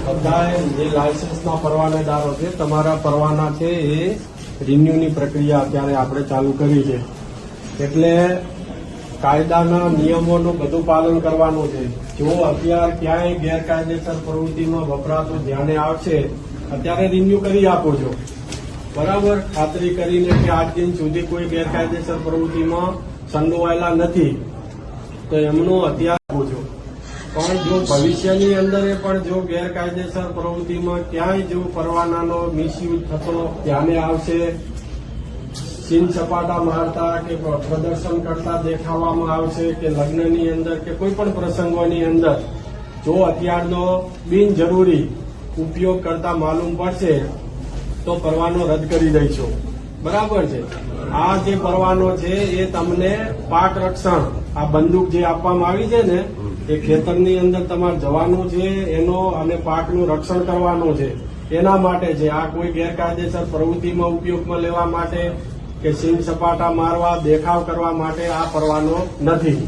બધાએ જે લાયસન્સના પરવાનેદારો છે, તમારા પરવાના છે એ રિન્યુની પ્રક્રિયા અત્યારે આપણે ચાલુ કરી છે. એટલે કાયદાના નિયમોનું બધું પાલન કરવાનું છે. જો અત્યારે ક્યાંય ગેરકાયદેસર પ્રવૃત્તિમાં વપરાતું ધ્યાને આવશે, અત્યારે રિન્યુ કરી આપો છો, બરાબર, ખાતરી કરીને કે આજ દિન સુધી કોઈ ગેરકાયદેસર પ્રવૃત્તિમાં સંડોવાયેલા નથી, તો એમનું અત્યારે આપો છો. પણ જો ભવિષ્યની અંદર પણ જો ગેરકાયદેસર પ્રવૃત્તિમાં ક્યાંય જો પરવાનાનો મિસયુઝ થતો ધ્યાને આવશે, સીન સપાટા મારતા કે પ્રદર્શન કરતા દેખાવામાં આવશે કે લગ્નની અંદર કે કોઈ પણ પ્રસંગોની અંદર જો હથિયારનો બિનજરૂરી ઉપયોગ કરતા માલુમ પડશે તો પરવાનો રદ કરી દઈશું. બરાબર છે. આ જે પરવાનો છે એ તમને પાક રક્ષણ, આ બંદૂક જે આપવામાં આવી છે ને, એ ખેતરની અંદર તમારે જવાનું છે એનો અને પાકનું રક્ષણ કરવાનું છે, એના માટે છે. આ કોઈ ગેરકાયદેસર પ્રવૃત્તિમાં ઉપયોગમાં લેવા માટે કે સીન સપાટા મારવા, દેખાવ કરવા માટે આ પરવાનો નથી.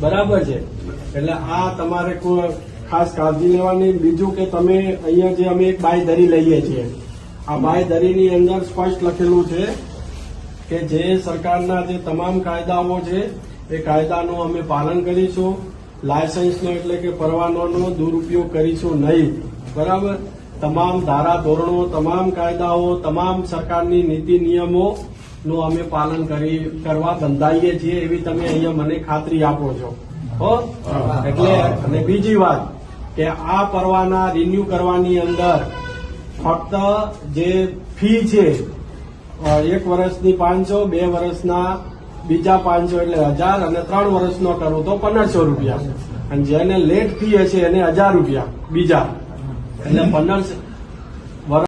બરાબર છે. એટલે આ તમારે ખાસ કાળજી લેવાની. બીજું કે તમે અહીંયા જે અમે એક બાંયધરી લઈએ છીએ, આ બાંયધરીની અંદર સ્પષ્ટ લખેલું છે કે જે સરકારના જે તમામ કાયદાઓ છે એ કાયદાનું અમે પાલન કરીશું. લાયસન્સનો એટલે કે પરવાનોનો દુરુપયોગ કરીશું નહીં. બરાબર. તમામ ધારા ધોરણો, તમામ કાયદાઓ, તમામ સરકારની નીતિ નિયમો નું અમે પાલન કરવા બંધાઈએ છીએ, એવી તમે અહીંયા મને ખાતરી આપો છો. એટલે અને બીજી વાત કે આ પરવાના રિન્યુ કરવાની અંદર ફક્ત જે ફી છે 1 વર્ષની 500, 2 વર્ષના બીજા 500 એટલે 1000 અને 3 વર્ષનો કરું તો 1500 રૂપિયા, અને જેને લેટ ફી હશે એને 1000 રૂપિયા બીજા, એટલે 1500